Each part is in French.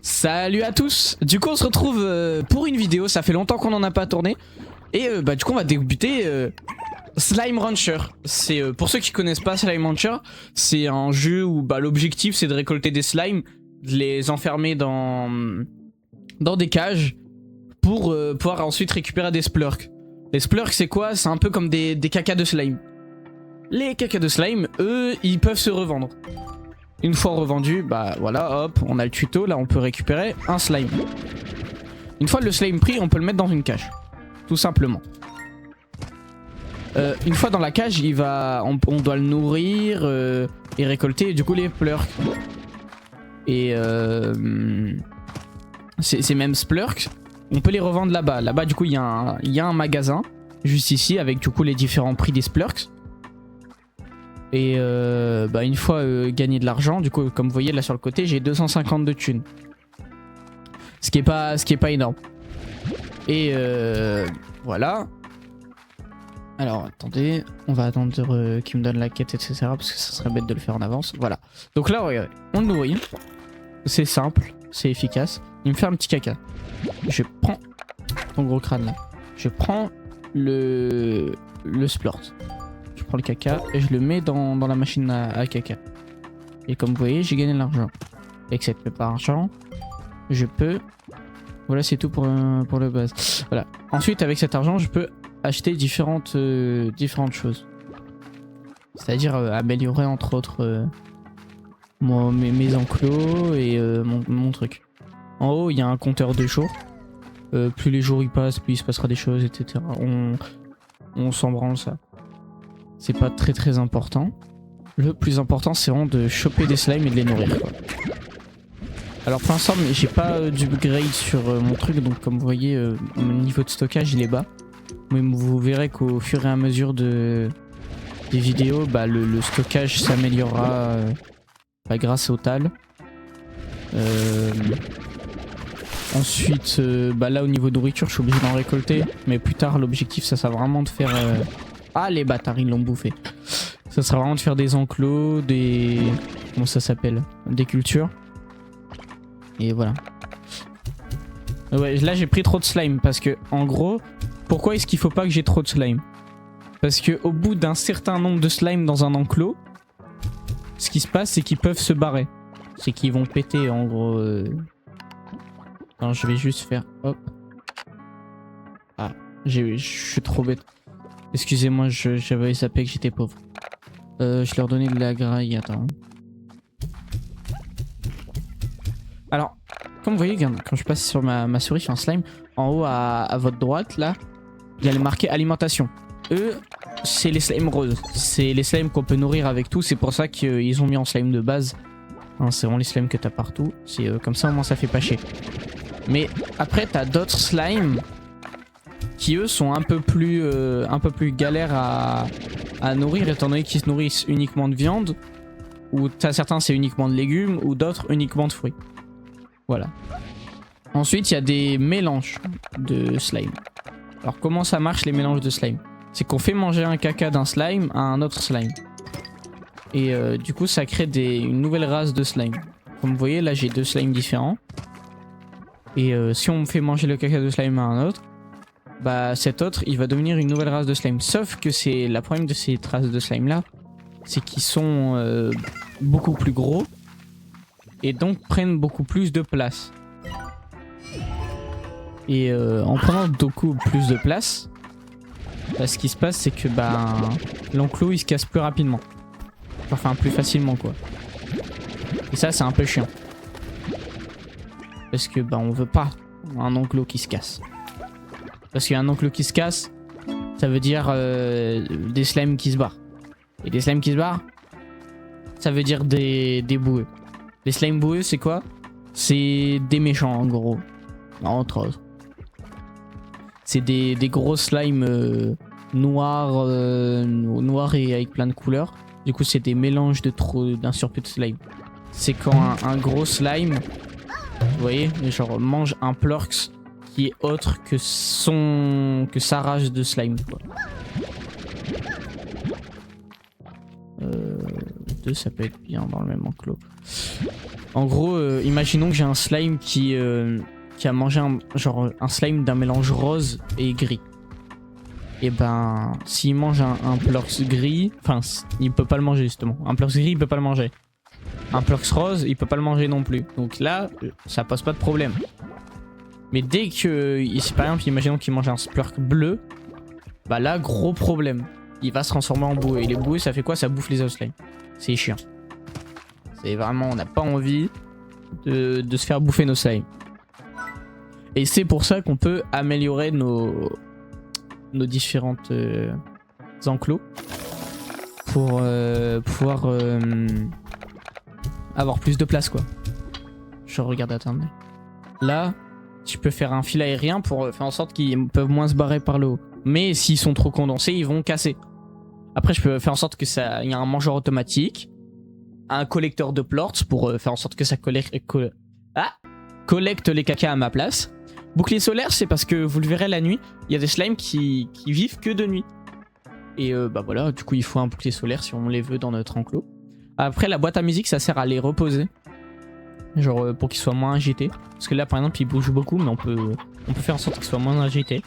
Salut à tous. Du coup on se retrouve pour une vidéo, ça fait longtemps qu'on n'en a pas tourné. Et du coup on va débuter Slime Rancher. C'est pour ceux qui connaissent pas Slime Rancher, c'est un jeu où l'objectif c'est de récolter des slimes, de les enfermer dans des cages pour pouvoir ensuite récupérer des splurks. Les splurks c'est quoi? C'est un peu comme des cacas de slime. Les cacas de slime, eux, ils peuvent se revendre. Une fois revendu, voilà, hop, on a le tuto, là on peut récupérer un slime. Une fois le slime pris, on peut le mettre dans une cage. Tout simplement. Une fois dans la cage, on doit le nourrir et récolter du coup les splurks. Et ces mêmes splurks, on peut les revendre là-bas. Là-bas du coup il y a un magasin, juste ici, avec du coup les différents prix des splurks. Et une fois gagné de l'argent, du coup comme vous voyez là sur le côté j'ai 250 de thunes. Ce qui est pas énorme. Et voilà. Alors attendez, on va attendre qu'il me donne la quête etc. Parce que ça serait bête de le faire en avance. Voilà. Donc là regardez, on le nourrit. C'est simple, c'est efficace. Il me fait un petit caca. Je prends ton gros crâne là. Je prends le splort. Je prends le caca et je le mets dans la machine à caca. Et comme vous voyez, j'ai gagné de l'argent. Avec cette pépère d'argent, je peux... Voilà, c'est tout pour le base. Voilà. Ensuite, avec cet argent, je peux acheter différentes choses. C'est-à-dire améliorer, entre autres, mes enclos et mon truc. En haut, il y a un compteur de jours. Plus les jours y passent, plus il se passera des choses, etc. On s'en branle ça. C'est pas très important. Le plus important c'est vraiment de choper des slimes et de les nourrir quoi. Alors pour l'instant j'ai pas d'upgrade sur mon truc, donc comme vous voyez mon niveau de stockage il est bas. Mais vous verrez qu'au fur et à mesure des vidéos le stockage s'améliorera grâce au TAL. Ensuite là au niveau de nourriture je suis obligé d'en récolter. Mais plus tard l'objectif ça sera vraiment de faire... Ah les bâtards ils l'ont bouffé. Ça sera vraiment de faire des enclos, comment ça s'appelle? Des cultures. Et voilà. Ouais, là j'ai pris trop de slime parce que en gros, pourquoi est-ce qu'il faut pas que j'ai trop de slime? Parce que au bout d'un certain nombre de slime dans un enclos, ce qui se passe c'est qu'ils peuvent se barrer. C'est qu'ils vont péter en gros. Non, je vais juste faire hop. Ah, je suis trop bête. Excusez-moi, j'avais zappé que j'étais pauvre. Je leur donnais de la graille, attends. Alors, comme vous voyez, quand je passe sur ma souris sur un slime, en haut à votre droite, là, il y a le marqué alimentation. Eux, c'est les slimes roses. C'est les slimes qu'on peut nourrir avec tout. C'est pour ça qu'ils ont mis en slime de base. Hein, c'est vraiment les slimes que t'as partout. C'est comme ça, au moins, ça fait pas chier. Mais après, t'as d'autres slimes qui eux sont un peu plus galères à nourrir étant donné qu'ils se nourrissent uniquement de viande, ou certains c'est uniquement de légumes, ou d'autres uniquement de fruits. Voilà. Ensuite il y a des mélanges de slime. Alors comment ça marche les mélanges de slime? C'est qu'on fait manger un caca d'un slime à un autre slime. Et du coup ça crée une nouvelle race de slime. Comme vous voyez là j'ai deux slimes différents. Et si on me fait manger le caca de slime à un autre, cet autre il va devenir une nouvelle race de slime. Sauf que c'est la problème de ces races de slime là, c'est qu'ils sont beaucoup plus gros et donc prennent beaucoup plus de place. Et en prenant beaucoup plus de place, ce qui se passe c'est que l'enclos il se casse plus rapidement. Enfin plus facilement quoi. Et ça c'est un peu chiant. Parce que on veut pas un enclos qui se casse. Parce qu'un enclos qui se casse, ça veut dire des slimes qui se barrent. Et des slimes qui se barrent, ça veut dire des boueux. Les slimes boueux, c'est quoi? C'est des méchants en gros. Entre autres. C'est des gros slimes noirs et avec plein de couleurs. Du coup, c'est des mélanges d'un surplus de slime. C'est quand un gros slime, vous voyez, genre mange un plorx qui est autre que sa rage de slime quoi. 2 ça peut être bien dans le même enclos. En gros, imaginons que j'ai un slime qui a mangé un slime d'un mélange rose et gris. Et ben, s'il mange un Plurks gris, enfin, il peut pas le manger justement. Un Plurks gris, il peut pas le manger. Un Plurks rose, il peut pas le manger non plus. Donc là, ça pose pas de problème. Mais dès que, par exemple, imaginons qu'il mange un Splurk bleu, bah là, gros problème. Il va se transformer en bouée. Et les bouées, ça fait quoi? Ça bouffe les autres slimes. C'est chiant. C'est vraiment, on n'a pas envie de se faire bouffer nos slimes. Et c'est pour ça qu'on peut améliorer nos différentes enclos pour pouvoir avoir plus de place, quoi. Je regarde, attendez. Là, je peux faire un fil aérien pour faire en sorte qu'ils peuvent moins se barrer par le haut. Mais s'ils sont trop condensés, ils vont casser. Après, je peux faire en sorte que ça, il y a un mangeur automatique, un collecteur de plorts pour faire en sorte que ça collecte les caca à ma place. Bouclier solaire, c'est parce que vous le verrez la nuit, il y a des slimes qui vivent que de nuit. Et bah voilà, du coup il faut un bouclier solaire si on les veut dans notre enclos. Après, la boîte à musique, ça sert à les reposer. Genre pour qu'ils soient moins agités. Parce que là par exemple ils bougent beaucoup, mais on peut faire en sorte qu'ils soient moins agités.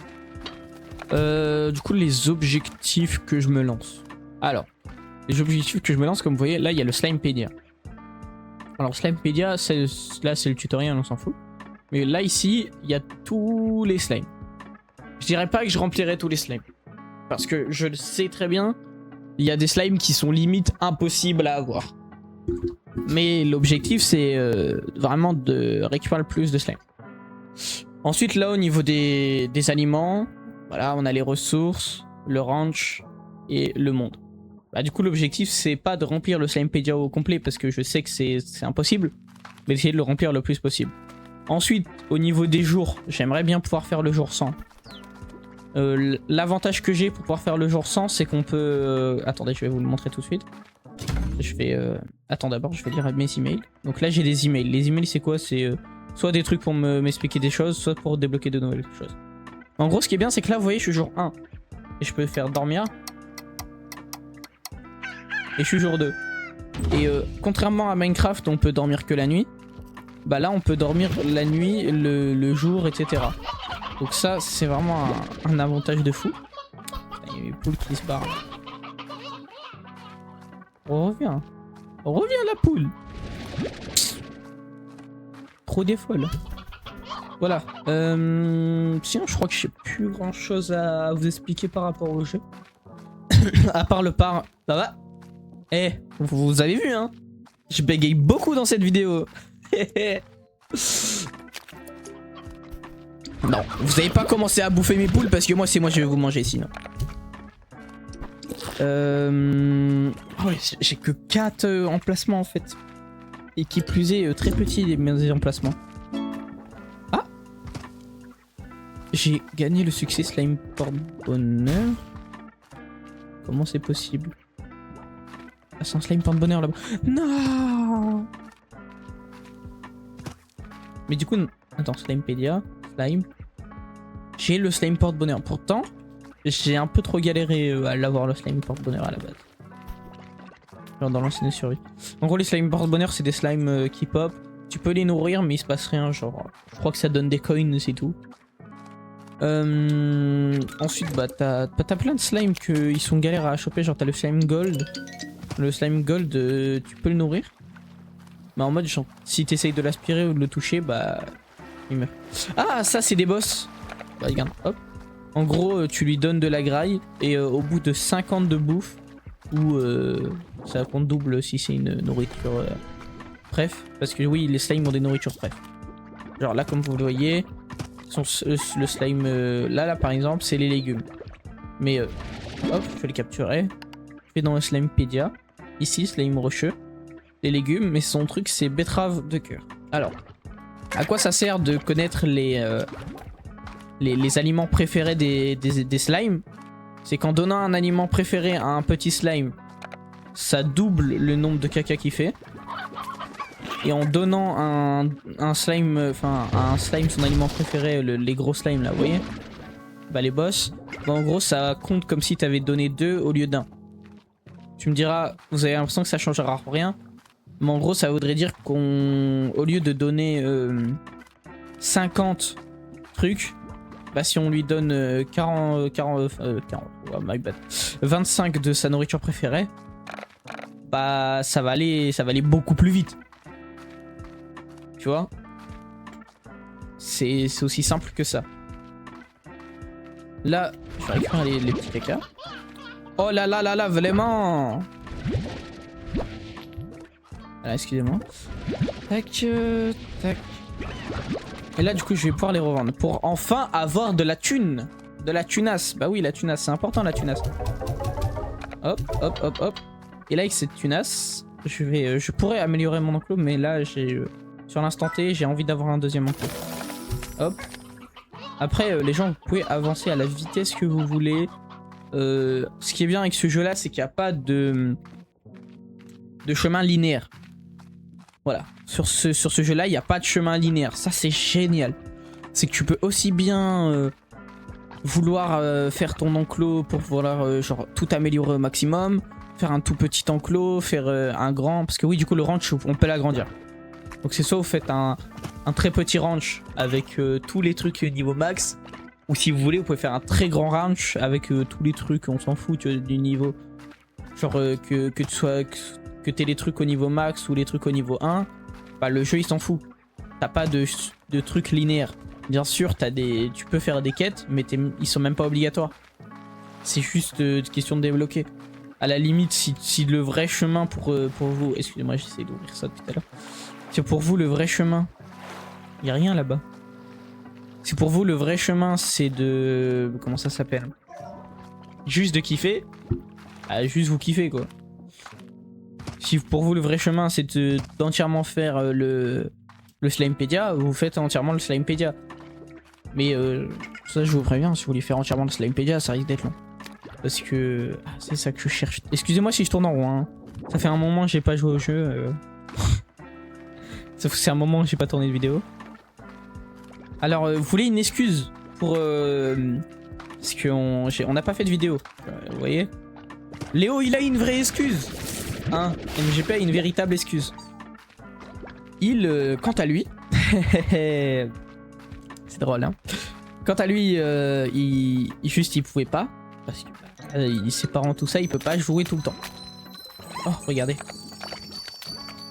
Du coup les objectifs que je me lance. Alors, les objectifs que je me lance, comme vous voyez, là il y a le Slimepédia. Alors Slimepédia, là c'est le tutoriel, on s'en fout. Mais là ici, il y a tous les slimes. Je dirais pas que je remplirai tous les slimes. Parce que je le sais très bien, il y a des slimes qui sont limite impossibles à avoir. Mais l'objectif c'est vraiment de récupérer le plus de slimes. Ensuite là au niveau des aliments, voilà, on a les ressources, le ranch et le monde. Bah, du coup l'objectif c'est pas de remplir le Slimepédia au complet parce que je sais que c'est impossible, mais d'essayer de le remplir le plus possible. Ensuite, au niveau des jours, j'aimerais bien pouvoir faire le jour 100. L'avantage que j'ai pour pouvoir faire le jour 100, c'est qu'on peut... attendez, je vais vous le montrer tout de suite. Je vais... Attends, d'abord, je vais lire mes emails. Donc là, j'ai des emails. Les emails, c'est quoi? C'est soit des trucs pour m'expliquer des choses, soit pour débloquer de nouvelles choses. En gros, ce qui est bien, c'est que là, vous voyez, je suis jour 1. Et je peux faire dormir. Et je suis jour 2. Et contrairement à Minecraft, on peut dormir que la nuit. Bah là on peut dormir la nuit, le jour, etc. Donc ça c'est vraiment un avantage de fou. Il y a les poules qui se barrent. On revient. On revient la poule. Trop des folles. Voilà. Sinon je crois que j'ai plus grand chose à vous expliquer par rapport au jeu. À part le par... Ça va? Eh, vous avez vu hein? Je bégaye beaucoup dans cette vidéo. Non, vous avez pas commencé à bouffer mes poules parce que moi c'est moi je vais vous manger sinon. Oh, j'ai que 4 emplacements en fait. Et qui plus est très petit mes emplacements. Ah, j'ai gagné le succès Slime Porte-Bonheur. Comment c'est possible? Ah, c'est un Slime Porte-Bonheur là-bas. Non. Mais du coup, attends, Slimepédia, slime. J'ai le slime porte-bonheur. Pourtant, j'ai un peu trop galéré à l'avoir le slime porte-bonheur à la base. Genre dans l'ancienne survie. En gros, les slime porte-bonheur, c'est des slimes qui pop. Tu peux les nourrir, mais il se passe rien. Genre, je crois que ça donne des coins, c'est tout. Ensuite, bah, t'as plein de slimes qui sont galères à choper. Genre, t'as le slime gold. Le slime gold, tu peux le nourrir. Mais en mode, genre, si t'essayes de l'aspirer ou de le toucher, bah... il meurt. Ah, ça, c'est des boss. Bah, regarde, hop. En gros, tu lui donnes de la graille. Et au bout de 50 de bouffe, ou ça compte double si c'est une nourriture bref. Parce que oui, les slimes ont des nourritures bref. Genre là, comme vous le voyez, le slime... là, par exemple, c'est les légumes. Mais, hop, je vais les capturer. Je vais dans le Slimepédia. Ici, slime rocheux. Les légumes, mais son truc c'est betterave de cœur. Alors, à quoi ça sert de connaître les aliments préférés des slimes? C'est qu'en donnant un aliment préféré à un petit slime, ça double le nombre de caca qu'il fait. Et en donnant un slime, enfin un slime son aliment préféré, les gros slimes là, vous voyez? Bah les boss, bah en gros ça compte comme si t'avais donné 2 au lieu d'1. Tu me diras, vous avez l'impression que ça changera rien? Mais en gros, ça voudrait dire qu'on, au lieu de donner 50 trucs, bah si on lui donne 40, oh my bad, 25 de sa nourriture préférée, bah ça va aller beaucoup plus vite. Tu vois? C'est aussi simple que ça. Là, je vais récupérer les petits caca. Oh là là là là, vraiment. Ah, excusez-moi. Tac, tac. Et là, du coup, je vais pouvoir les revendre pour enfin avoir de la thune. De la tunasse. Bah oui, la tunasse, c'est important la tunasse. Hop, hop, hop, hop. Et là, avec cette tunasse, je pourrais améliorer mon enclos, mais là, sur l'instant T, j'ai envie d'avoir un deuxième enclos. Hop. Après, les gens, vous pouvez avancer à la vitesse que vous voulez. Ce qui est bien avec ce jeu-là, c'est qu'il n'y a pas de chemin linéaire. Voilà. Sur ce jeu-là, il n'y a pas de chemin linéaire. Ça, c'est génial. C'est que tu peux aussi bien vouloir faire ton enclos pour vouloir genre tout améliorer au maximum. Faire un tout petit enclos, faire un grand. Parce que oui, du coup, le ranch, on peut l'agrandir. Donc c'est soit vous faites un très petit ranch avec tous les trucs niveau max. Ou si vous voulez, vous pouvez faire un très grand ranch avec tous les trucs, on s'en fout du niveau. Genre que tu sois... que t'aies les trucs au niveau max ou les trucs au niveau 1, bah le jeu il s'en fout. T'as pas de trucs linéaires. Bien sûr, tu peux faire des quêtes, mais ils sont même pas obligatoires. C'est juste une question de débloquer. À la limite, si le vrai chemin pour vous... Excusez-moi, j'essaie d'ouvrir ça depuis tout à l'heure. C'est pour vous le vrai chemin. Y a rien là-bas. C'est pour vous le vrai chemin, c'est de... Comment ça s'appelle? Juste de kiffer. Ah, juste vous kiffer quoi. Si pour vous le vrai chemin c'est d'entièrement faire le Slimepedia, vous faites entièrement le Slimepedia. Mais ça je vous préviens, si vous voulez faire entièrement le Slimepedia, ça risque d'être long. Parce que c'est ça que je cherche. Excusez-moi si je tourne en rond. Hein. Ça fait un moment que j'ai pas joué au jeu. C'est un moment que j'ai pas tourné de vidéo. Alors vous voulez une excuse pour... parce qu'on n'a pas fait de vidéo. Vous voyez? Léo il a une vraie excuse. Hein, MGP a une véritable excuse. Il, quant à lui, c'est drôle hein. Quant à lui, il pouvait pas parce que ses parents tout ça, il peut pas jouer tout le temps. Oh regardez,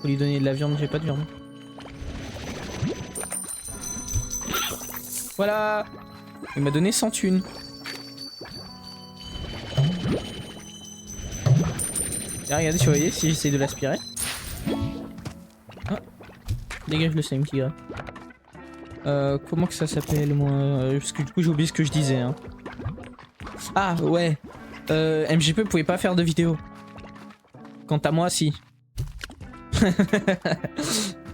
faut lui donner de la viande, j'ai pas de viande. Voilà, il m'a donné 100 thunes. Ah, regardez, tu voyez, si j'essaie de l'aspirer. Ah, dégage le slime tigre. Comment que ça s'appelle moi parce que du coup j'ai oublié ce que je disais. Hein. Ah ouais, MGP pouvait pas faire de vidéo. Quant à moi, si.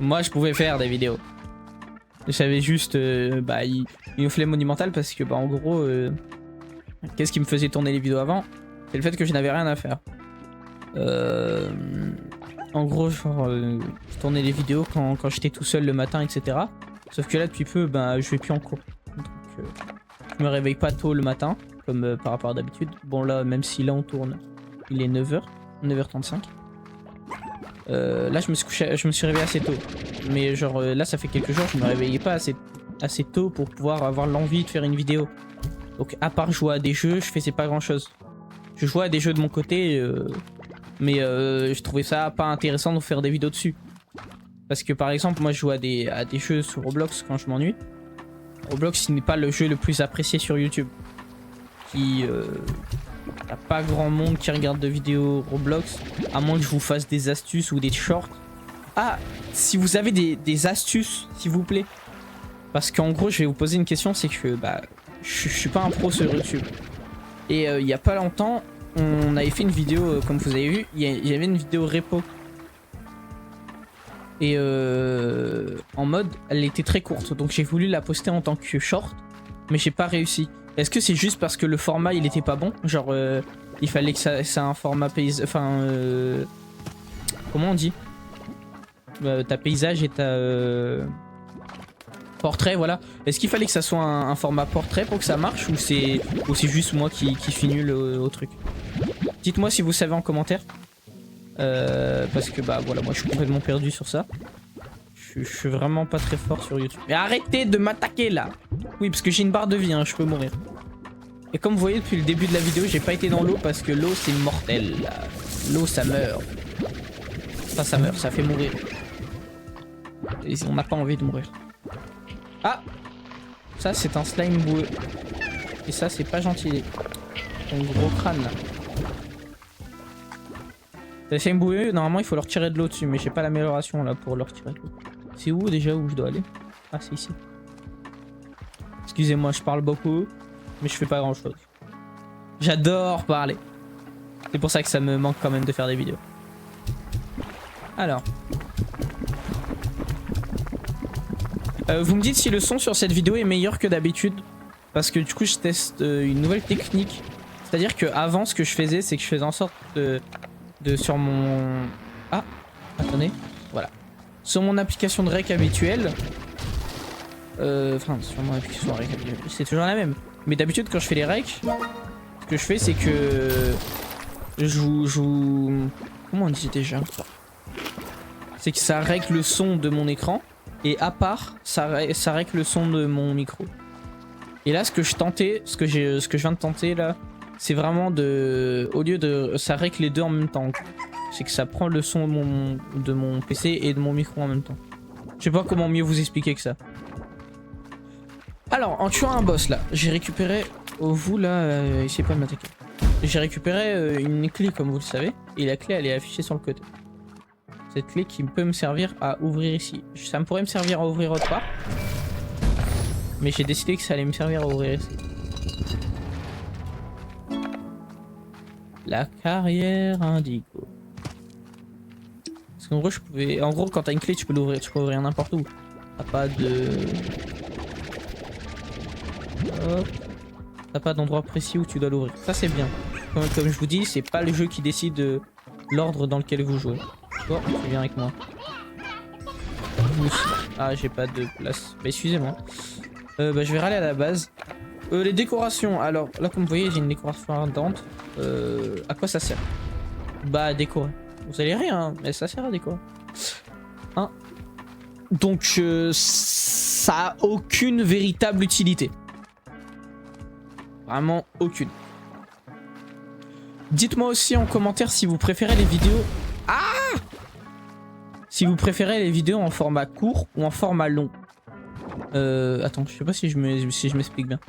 Moi je pouvais faire des vidéos. J'avais juste, bah, il me flemme monumental parce que bah en gros, qu'est-ce qui me faisait tourner les vidéos avant? C'est le fait que je n'avais rien à faire. En gros, genre, je tournais les vidéos quand j'étais tout seul le matin, etc. Sauf que là, depuis peu, ben, je vais plus en cours. Donc, je me réveille pas tôt le matin, comme par rapport à d'habitude. Bon, là, même si là on tourne, il est 9h, 9h35. Là, je me suis réveillé assez tôt. Mais genre, là, ça fait quelques jours, je me réveillais pas assez tôt pour pouvoir avoir l'envie de faire une vidéo. Donc, à part jouer à des jeux, je faisais pas grand chose. Je jouais à des jeux de mon côté. Mais je trouvais ça pas intéressant de faire des vidéos dessus. Parce que par exemple, moi je joue à des jeux sur Roblox quand je m'ennuie. Roblox, ce n'est pas le jeu le plus apprécié sur YouTube. Qui... y a pas grand monde qui regarde de vidéos Roblox. À moins que je vous fasse des astuces ou des shorts. Ah, si vous avez des astuces, s'il vous plaît. Parce qu'en gros, je vais vous poser une question, c'est que bah, je suis pas un pro sur YouTube. Et il y a pas longtemps... On avait fait une vidéo, comme vous avez vu, il y avait une vidéo repo. Et en mode, elle était très courte. Donc j'ai voulu la poster en tant que short, mais j'ai pas réussi. Est-ce que c'est juste parce que le format il était pas bon? Genre, il fallait que ça ait un format paysage. Enfin, comment on dit? Ta paysage et ta portrait, voilà. Est-ce qu'il fallait que ça soit un format portrait pour que ça marche? Ou c'est juste moi qui suis nul au truc? Dites-moi si vous savez en commentaire. Parce que bah voilà, moi je suis complètement perdu sur ça. Je suis vraiment pas très fort sur YouTube. Mais arrêtez de m'attaquer là. Oui, parce que j'ai une barre de vie, hein, je peux mourir. Et comme vous voyez depuis le début de la vidéo, j'ai pas été dans l'eau parce que l'eau c'est mortel. L'eau ça meurt. Enfin ça meurt, ça fait mourir. Et on n'a pas envie de mourir. Ah! Ça c'est un slime boueux. Et ça c'est pas gentil. Ton gros crâne là. Les slimes boueux, normalement il faut leur tirer de l'eau dessus, mais j'ai pas l'amélioration là pour leur tirer de l'eau. C'est où déjà où je dois aller? Ah c'est ici. Excusez-moi, je parle beaucoup, mais je fais pas grand chose. J'adore parler. C'est pour ça que ça me manque quand même de faire des vidéos. Alors. Vous me dites si le son sur cette vidéo est meilleur que d'habitude. Parce que du coup je teste une nouvelle technique. C'est-à-dire que avant ce que je faisais, c'est que je faisais en sorte de sur mon... Ah, attendez, voilà. Sur mon application de rec habituelle. Enfin, sur mon application de rec habituelle, c'est toujours la même. Mais d'habitude quand je fais les recs, ce que je fais c'est que... Je joue... Comment on dit déjà? C'est que ça règle le son de mon écran. Et à part, ça règle le son de mon micro. Et là, ce que je tentais, ce que je viens de tenter là, c'est vraiment de... Au lieu de... Ça règle les deux en même temps. C'est que ça prend le son de mon PC et de mon micro en même temps. Je sais pas comment mieux vous expliquer que ça. Alors, en tuant un boss là, j'ai récupéré... Oh, vous là, essayez pas de m'attaquer. J'ai récupéré une clé comme vous le savez. Et la clé elle est affichée sur le côté. Cette clé qui peut me servir à ouvrir ici. Ça me pourrait me servir à ouvrir autre part. Mais j'ai décidé que ça allait me servir à ouvrir ici. La carrière indigo. Parce qu'en gros je pouvais... En gros quand t'as une clé tu peux l'ouvrir. Tu peux ouvrir n'importe où. T'as pas de... Hop. T'as pas d'endroit précis où tu dois l'ouvrir. Ça c'est bien. Comme je vous dis, c'est pas le jeu qui décide de l'ordre dans lequel vous jouez. Oh, tu viens avec moi. Ah, j'ai pas de place. Bah, excusez-moi. Bah, je vais râler à la base. Les décorations. Alors, là, comme vous voyez, j'ai une décoration ardente. À quoi ça sert? Bah, à décorer. Vous allez rire, hein, mais ça sert à décorer. Hein? Donc, ça a aucune véritable utilité. Vraiment aucune. Dites-moi aussi en commentaire si vous préférez les vidéos... Ah! Si vous préférez les vidéos en format court ou en format long. Attends, je sais pas si je m'explique bien.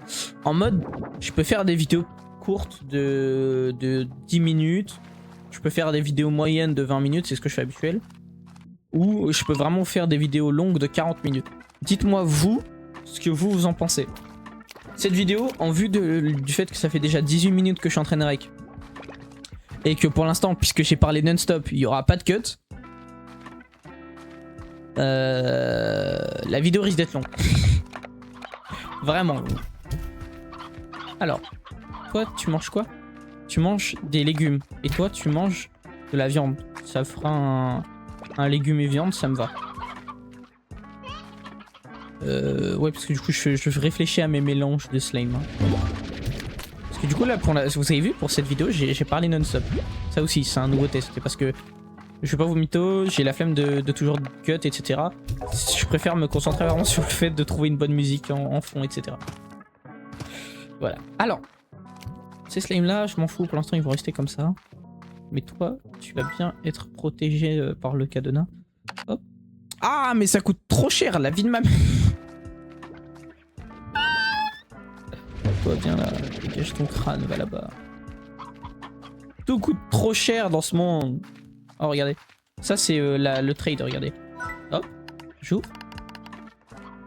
En mode, je peux faire des vidéos courtes de 10 minutes. Je peux faire des vidéos moyennes de 20 minutes, c'est ce que je fais habituel. Ou je peux vraiment faire des vidéos longues de 40 minutes. Dites-moi vous, ce que vous en pensez. Cette vidéo, en vue du fait que ça fait déjà 18 minutes que je suis en train de rec. Et que pour l'instant, puisque j'ai parlé non-stop, il n'y aura pas de cut. La vidéo risque d'être longue. Vraiment. Alors, toi tu manges quoi? Tu manges des légumes. Et toi tu manges de la viande. Ça fera un légume et viande, ça me va. Ouais, parce que du coup je réfléchis à mes mélanges de slime. Hein. Parce que du coup là, vous avez vu pour cette vidéo, j'ai parlé non-stop. Ça aussi, c'est un nouveau test. C'est parce que je vais pas vous mytho, j'ai la flemme de toujours cut, etc. Je préfère me concentrer vraiment sur le fait de trouver une bonne musique en fond, etc. Voilà. Alors, ces slimes là, je m'en fous, pour l'instant ils vont rester comme ça. Mais toi, tu vas bien être protégé par le cadenas. Hop. Ah, mais ça coûte trop cher, la vie de ma mère. Toi, viens là, dégage ton crâne, va là-bas. Tout coûte trop cher dans ce monde. Oh, regardez. Ça, c'est le trade, regardez. Hop, j'ouvre.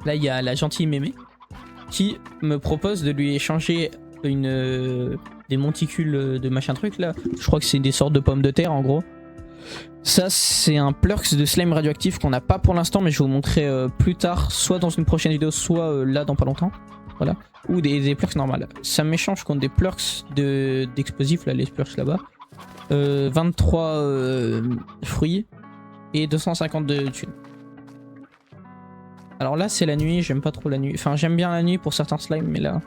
Là, il y a la gentille mémé qui me propose de lui échanger des monticules de machin truc, là. Je crois que c'est des sortes de pommes de terre, en gros. Ça, c'est un plurks de slime radioactif qu'on n'a pas pour l'instant, mais je vais vous montrer plus tard, soit dans une prochaine vidéo, soit là dans pas longtemps. Voilà. Ou des plurks normales. Ça m'échange contre des plurks d'explosifs, là, les plurks là-bas. 23 fruits et 250 de thunes. Alors là, c'est la nuit, j'aime pas trop la nuit. Enfin, j'aime bien la nuit pour certains slimes, mais là,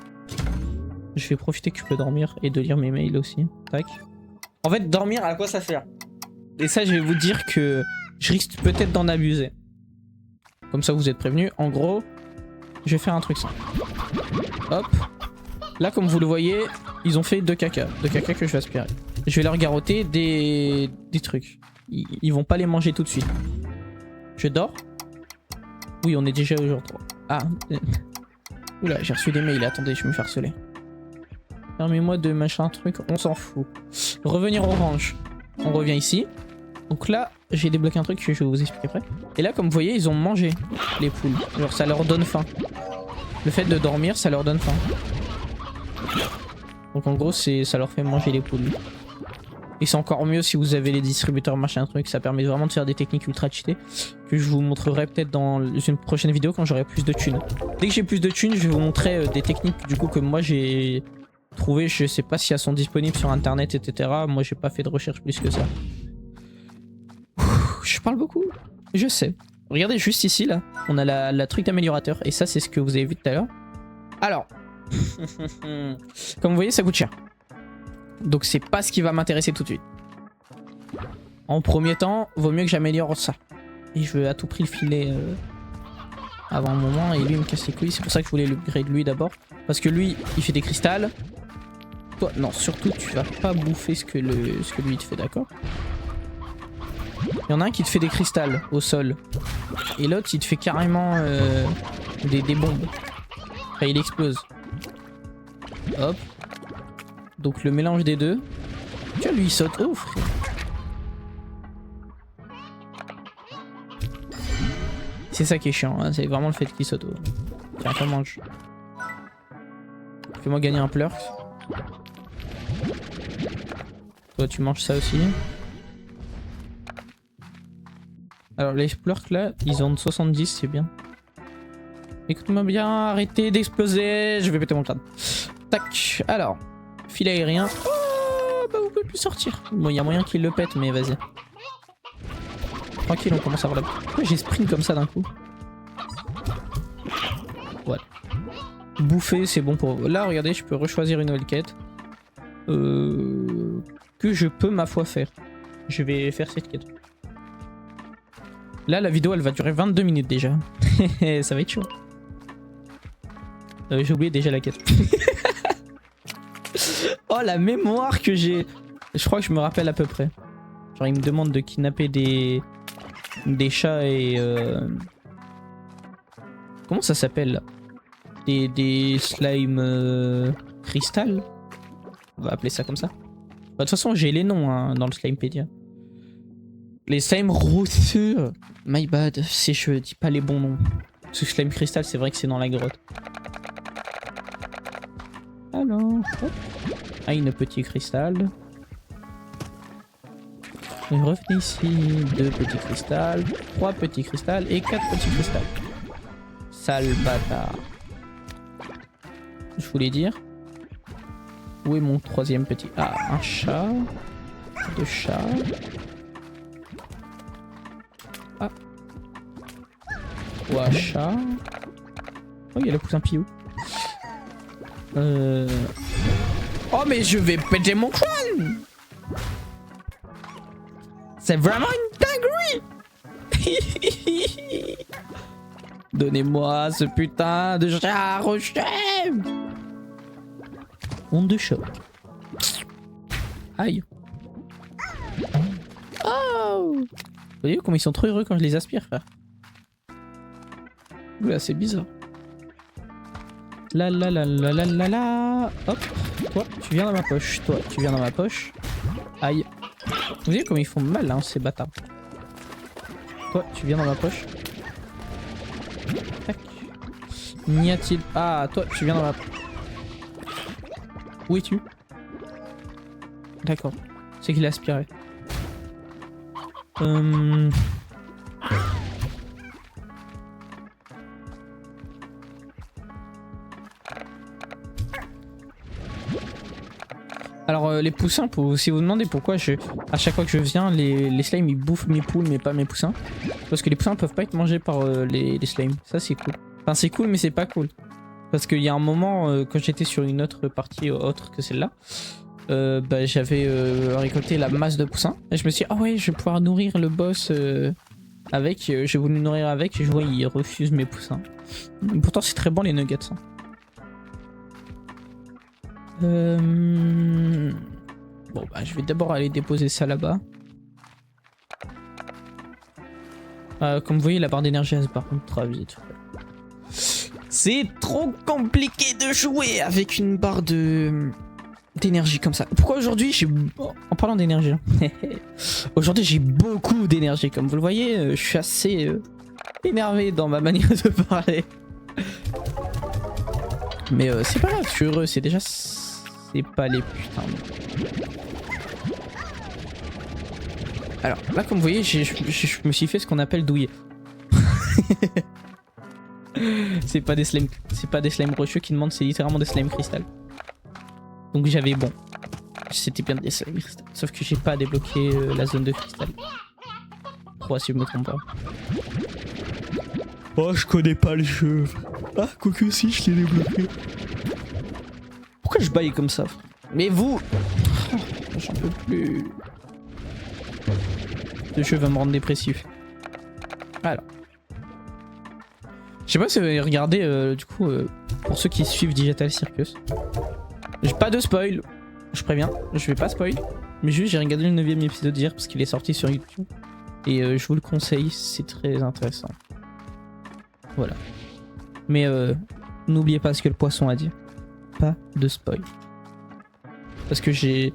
je vais profiter que je peux dormir et de lire mes mails aussi. Tac. En fait, dormir, à quoi ça sert? Et ça, je vais vous dire que je risque peut-être d'en abuser. Comme ça, vous êtes prévenus. En gros, je vais faire un truc simple. Hop. Là, comme vous le voyez, ils ont fait 2 caca. 2 caca que je vais aspirer. Je vais leur garrotter des trucs. Ils vont pas les manger tout de suite. Je dors. Oui, on est déjà au jour 3. Ah. Oula, j'ai reçu des mails. Attendez, je vais me faire harceler. Permets-moi de machin truc. On s'en fout. Revenir au range. On revient ici. Donc là, j'ai débloqué un truc que je vais vous expliquer après. Et là, comme vous voyez, ils ont mangé les poules. Genre, ça leur donne faim. Le fait de dormir, ça leur donne faim. Donc en gros, ça leur fait manger les poules. Et c'est encore mieux si vous avez les distributeurs machin truc. Ça permet vraiment de faire des techniques ultra cheatées. Que je vous montrerai peut-être dans une prochaine vidéo quand j'aurai plus de thunes. Dès que j'ai plus de thunes, je vais vous montrer des techniques du coup que moi j'ai trouvé. Je sais pas si elles sont disponibles sur internet, etc. Moi, j'ai pas fait de recherche plus que ça. Je parle beaucoup. Je sais. Regardez juste ici là. On a la truc d'améliorateur. Et ça c'est ce que vous avez vu tout à l'heure. Alors. Comme vous voyez ça coûte cher. Donc c'est pas ce qui va m'intéresser tout de suite. En premier temps vaut mieux que j'améliore ça. Et je veux à tout prix le filer avant un moment. Et lui il me casse les couilles. C'est pour ça que je voulais l'upgrade lui d'abord. Parce que lui il fait des cristals. Toi non surtout tu vas pas bouffer ce que lui il te fait, d'accord. Il y en a un qui te fait des cristals au sol. Et l'autre il te fait carrément des bombes. Enfin il explose. Hop. Donc le mélange des deux. Tiens lui il saute. Oh frère. C'est ça qui est chiant, hein. C'est vraiment le fait qu'il saute. Tiens, t'en mange. Fais-moi gagner un plurk. Toi tu manges ça aussi. Alors les plurks là, ils ont 70, c'est bien. Écoute-moi bien, arrêtez d'exploser, je vais péter mon crâne. Tac, alors, fil aérien. Oh, bah vous pouvez plus sortir. Bon, il y a moyen qu'il le pète, mais vas-y. Tranquille, on commence à avoir la... Pourquoi j'ai sprint comme ça d'un coup? Voilà. Bouffer, c'est bon pour vous. Là, regardez, je peux rechoisir une nouvelle quête. Que je peux, ma foi, faire. Je vais faire cette quête. Là, la vidéo, elle va durer 22 minutes déjà. Ça va être chaud. J'ai oublié déjà la quête. Oh, la mémoire que j'ai. Je crois que je me rappelle à peu près. Genre, il me demande de kidnapper des chats et... Comment ça s'appelle là? Des slime cristal. On va appeler ça comme ça. Bah, de toute façon, j'ai les noms hein, dans le Slimepedia. Les slime rosseux. My bad, si je dis pas les bons noms. Parce que slime cristal, c'est vrai que c'est dans la grotte. Alors, hop. Ah, une petite cristal. Et revenez ici. 2 petits cristals, 3 petits cristals et 4 petits cristals. Sale bâtard. Je voulais dire. Où est mon 3e petit? Ah, un chat. 2 chats. Ah. 3 chats. Oh, il y a le poussin Piou. Oh, mais je vais péter mon crâne! C'est vraiment une dinguerie! Donnez-moi ce putain de chat rocher! Onde de choc. Aïe. Oh! Vous voyez comment ils sont trop heureux quand je les aspire, frère. Oula, c'est bizarre. La la la la la la la. Hop. Toi, tu viens dans ma poche. Toi, tu viens dans ma poche. Aïe. Vous voyez comment ils font mal, hein, ces bâtards. Toi, tu viens dans ma poche. Tac. N'y a-t-il... Ah, toi, tu viens dans ma... Où es-tu? D'accord. C'est qu'il a aspiré. Alors les poussins, si vous demandez pourquoi à chaque fois que je viens, les slimes ils bouffent mes poules mais pas mes poussins. Parce que les poussins peuvent pas être mangés par les slimes. Ça c'est cool. Enfin c'est cool mais c'est pas cool. Parce qu'il y a un moment, quand j'étais sur une autre partie autre que celle-là, bah, j'avais récolté la masse de poussins. Et je me suis dit, ah ouais, je vais pouvoir nourrir le boss avec. J'ai voulu nourrir avec et je vois, il refuse mes poussins. Pourtant, c'est très bon les nuggets. Hein. Bon, bah, je vais d'abord aller déposer ça là-bas. Comme vous voyez, la barre d'énergie, elle se barre ultra vite. C'est trop compliqué de jouer avec une barre d'énergie comme ça. Pourquoi aujourd'hui j'ai... En parlant d'énergie, aujourd'hui j'ai beaucoup d'énergie. Comme vous le voyez, je suis assez énervé dans ma manière de parler. Mais c'est pas grave, je suis heureux. C'est déjà... C'est pas les putains. Alors là, comme vous voyez, je me suis fait ce qu'on appelle douiller. C'est pas des slimes rocheux qui demandent, c'est littéralement des slimes cristal. Donc j'avais bon. C'était bien des slimes cristal. Sauf que j'ai pas débloqué la zone de cristal. 3 si je me trompe pas. Oh, je connais pas le jeu. Ah, quoique si, je l'ai débloqué. Pourquoi je baille comme ça? Mais vous... Oh, j'en peux plus. Ce jeu va me rendre dépressif. Alors. Je sais pas si vous avez regardé, du coup, pour ceux qui suivent Digital Circus. J'ai pas de spoil, je préviens, je vais pas spoil. Mais juste, j'ai regardé le 9ème épisode d'hier parce qu'il est sorti sur YouTube. Et je vous le conseille, c'est très intéressant. Voilà. Mais n'oubliez pas ce que le poisson a dit. Pas de spoil. Parce que j'ai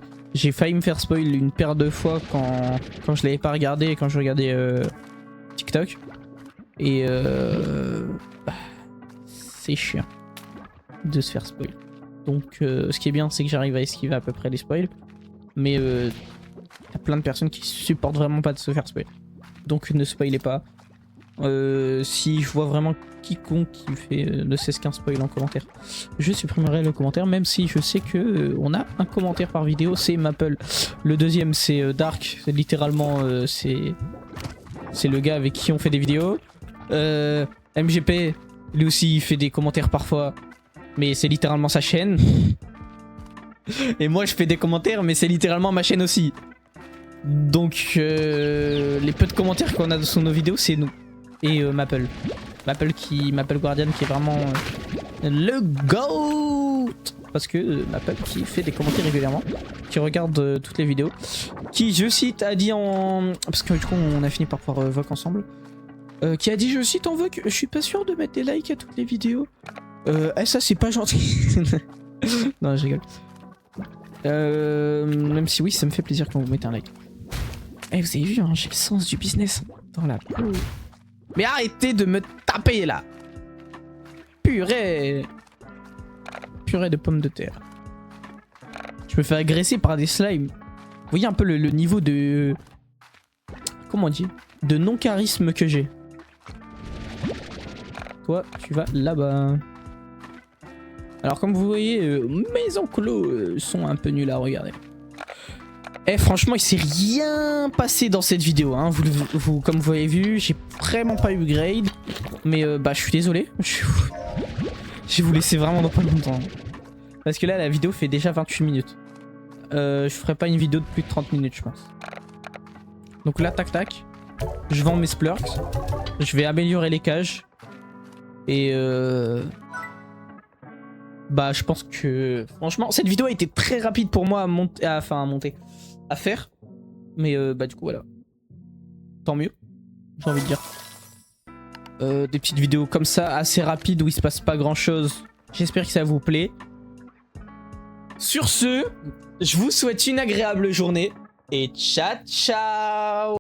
failli me faire spoil une paire de fois quand je l'avais pas regardé et quand je regardais TikTok. Et bah, c'est chiant de se faire spoil. Donc ce qui est bien, c'est que j'arrive à esquiver à peu près les spoils. Mais y a plein de personnes qui supportent vraiment pas de se faire spoil. Donc ne spoilez pas. Si je vois vraiment quiconque qui fait ne cesse qu'un spoil en commentaire, je supprimerai le commentaire, même si je sais que on a un commentaire par vidéo, c'est Maple. Le deuxième c'est Dark, littéralement c'est le gars avec qui on fait des vidéos. MGP, lui aussi il fait des commentaires parfois, mais c'est littéralement sa chaîne. Et moi je fais des commentaires, mais c'est littéralement ma chaîne aussi. Donc les peu de commentaires qu'on a sur nos vidéos, c'est nous. Et Maple Guardian qui est vraiment le GOAT. Parce que Maple qui fait des commentaires régulièrement, qui regarde toutes les vidéos, qui je cite a dit en... Parce que du coup on a fini par pouvoir voc ensemble. Qui a dit je cite en voc, je suis pas sûr de mettre des likes à toutes les vidéos. Ça c'est pas gentil. Non je rigole. Même si oui ça me fait plaisir quand vous mettez un like. Eh vous avez vu hein, j'ai le sens du business dans la peau. Mais arrêtez de me taper là. Purée. Purée de pommes de terre. Je me fais agresser par des slimes. Vous voyez un peu le niveau de... Comment on dit? De non-charisme que j'ai. Toi, tu vas là-bas. Alors comme vous voyez, mes enclos sont un peu nuls à regarder. Eh franchement il s'est rien passé dans cette vidéo hein. Comme vous avez vu j'ai vraiment pas eu grade. Mais bah je suis désolé. Je vais vous laisser vraiment dans pas longtemps. Parce que là la vidéo fait déjà 28 minutes. Je ferai pas une vidéo de plus de 30 minutes je pense. Donc là tac tac. Je vends mes splurks. Je vais améliorer les cages. Et bah je pense que franchement cette vidéo a été très rapide pour moi à faire. Mais bah du coup voilà. Tant mieux. J'ai envie de dire. Des petites vidéos comme ça assez rapides où il se passe pas grand chose. J'espère que ça vous plaît. Sur ce, je vous souhaite une agréable journée. Et ciao ciao.